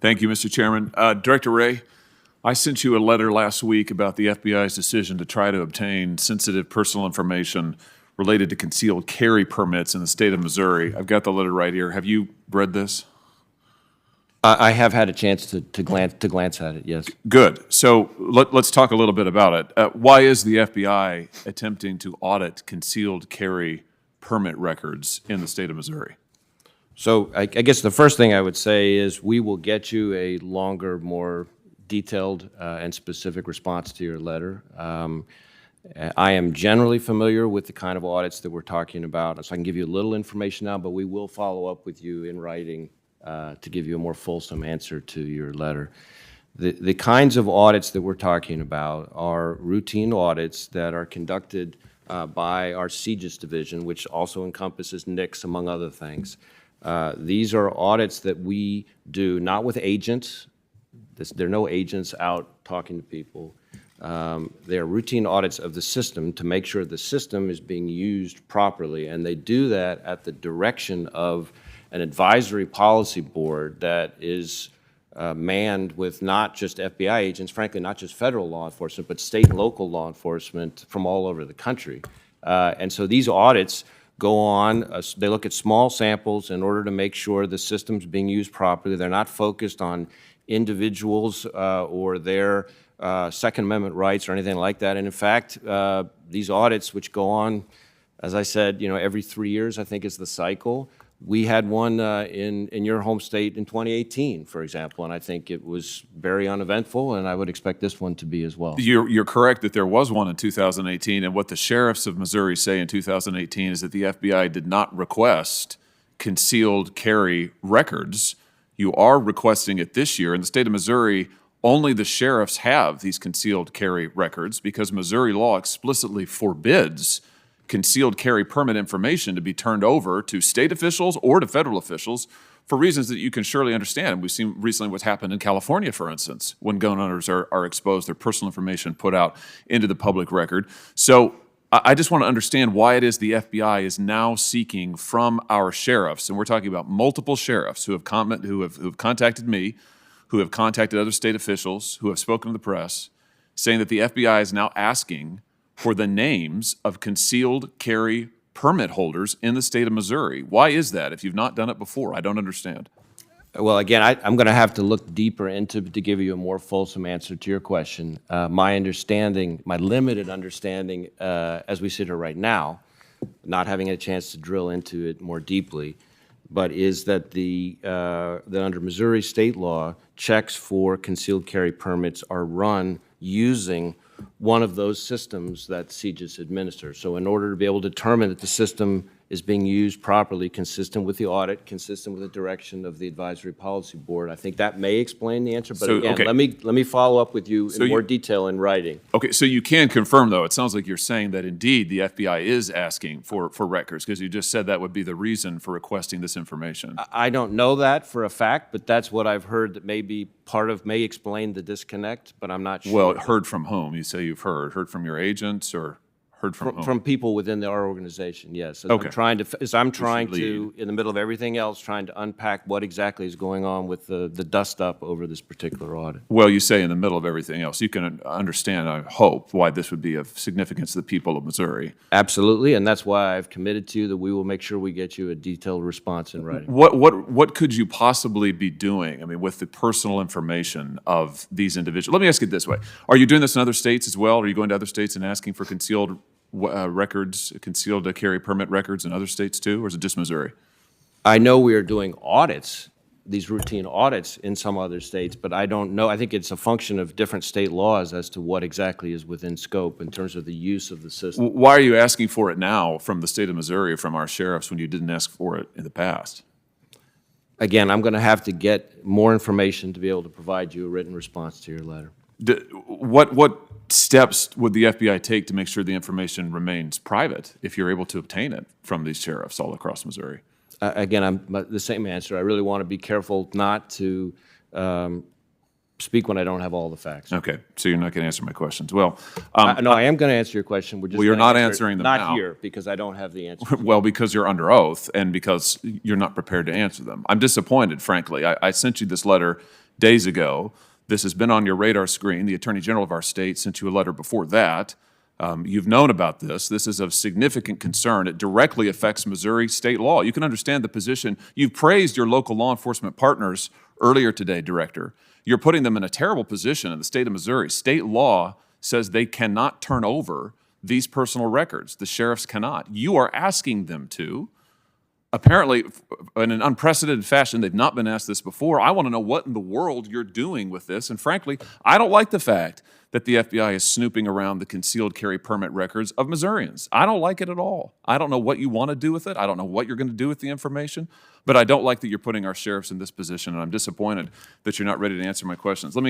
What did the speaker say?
Thank you, Mr. Chairman. Director Wray, I sent you a letter last week about the FBI's decision to try to obtain sensitive personal information related to concealed carry permits in the state of Missouri. I've got the letter right here. Have you read this? I have had a chance to glance at it, yes. Good. So let's talk a little bit about it. Why is the FBI attempting to audit concealed carry permit records in the state of Missouri? So I guess the first thing I would say is we will get you a longer, more detailed and specific response to your letter. I am generally familiar with the kind of audits that we're talking about, so I can give you a little information now, but we will follow up with you in writing to give you a more fulsome answer to your letter. The kinds of audits that we're talking about are routine audits that are conducted by our CJIS division, which also encompasses NICS, among other things. These are audits that we do not with agents. There are no agents out talking to people. They are routine audits of the system to make sure the system is being used properly, and they do that at the direction of an advisory policy board that is manned with not just FBI agents, frankly, not just federal law enforcement, but state and local law enforcement from all over the country. And so these audits go on, they look at small samples in order to make sure the system's being used properly. They're not focused on individuals or their Second Amendment rights or anything like that. And in fact, these audits, which go on, as I said, every 3 years, I think is the cycle. We had one in your home state in 2018, for example, and I think it was very uneventful, and I would expect this one to be as well. You're correct that there was one in 2018, and what the sheriffs of Missouri say in 2018 is that the FBI did not request concealed carry records. You are requesting it this year. In the state of Missouri, only the sheriffs have these concealed carry records because Missouri law explicitly forbids concealed carry permit information to be turned over to state officials or to federal officials for reasons that you can surely understand. We've seen recently what's happened in California, for instance, when gun owners are exposed, their personal information put out into the public record. So I just want to understand why it is the FBI is now seeking from our sheriffs, and we're talking about multiple sheriffs who have contacted me, who have contacted other state officials, who have spoken to the press, saying that the FBI is now asking for the names of concealed carry permit holders in the state of Missouri. Why is that? If you've not done it before, I don't understand. Well, again, I'm going to have to look deeper into to give you a more fulsome answer to your question. My understanding, my limited understanding, as we sit here right now, not having a chance to drill into it more deeply, but is that that under Missouri state law, checks for concealed carry permits are run using one of those systems that CJIS administers. So in order to be able to determine that the system is being used properly, consistent with the audit, consistent with the direction of the advisory policy board, I think that may explain the answer. But so, again, okay, let me follow up with you in more detail in writing. Okay, so you can confirm, though, it sounds like you're saying that indeed the FBI is asking for records, because you just said that would be the reason for requesting this information. I don't know that for a fact, but that's what I've heard that may be may explain the disconnect, but I'm not sure. Well, heard from whom? You say you've heard. Heard from your agents or heard from whom? From people within our organization, yes. Okay. I'm trying to, in the middle of everything else, trying to unpack what exactly is going on with the dust-up over this particular audit. Well, you say in the middle of everything else. You can understand, I hope, why this would be of significance to the people of Missouri. Absolutely, and that's why I've committed to you that we will make sure we get you a detailed response in writing. What could you possibly be doing, I mean, with the personal information of these individuals? Let me ask it this way. Are you doing this in other states as well? Are you going to other states and asking for concealed records, concealed carry permit records in other states too, or is it just Missouri? I know we are doing audits, these routine audits in some other states, but I don't know. I think it's a function of different state laws as to what exactly is within scope in terms of the use of the system. Why are you asking for it now from the state of Missouri, from our sheriffs, when you didn't ask for it in the past? Again, I'm going to have to get more information to be able to provide you a written response to your letter. What steps would the FBI take to make sure the information remains private if you're able to obtain it from these sheriffs all across Missouri? Again, I'm the same answer. I really want to be careful not to speak when I don't have all the facts. Okay, so you're not going to answer my questions. Well, No, I am going to answer your question. We're just Well, you're gonna not answer it answering them not now. here, because I don't have the answer. well, because you're under oath and because you're not prepared to answer them. I'm disappointed, frankly. I sent you this letter days ago. This has been on your radar screen. The Attorney General of our state sent you a letter before that. You've known about this. This is of significant concern. It directly affects Missouri state law. You can understand the position. You've praised your local law enforcement partners earlier today, Director. You're putting them in a terrible position in the state of Missouri. State law says they cannot turn over these personal records. The sheriffs cannot. You are asking them to. Apparently, in an unprecedented fashion, they've not been asked this before. I want to know what in the world you're doing with this. And frankly, I don't like the fact that the FBI is snooping around the concealed carry permit records of Missourians. I don't like it at all. I don't know what you want to do with it. I don't know what you're going to do with the information. But I don't like that you're putting our sheriffs in this position, and I'm disappointed that you're not ready to answer my questions. Let me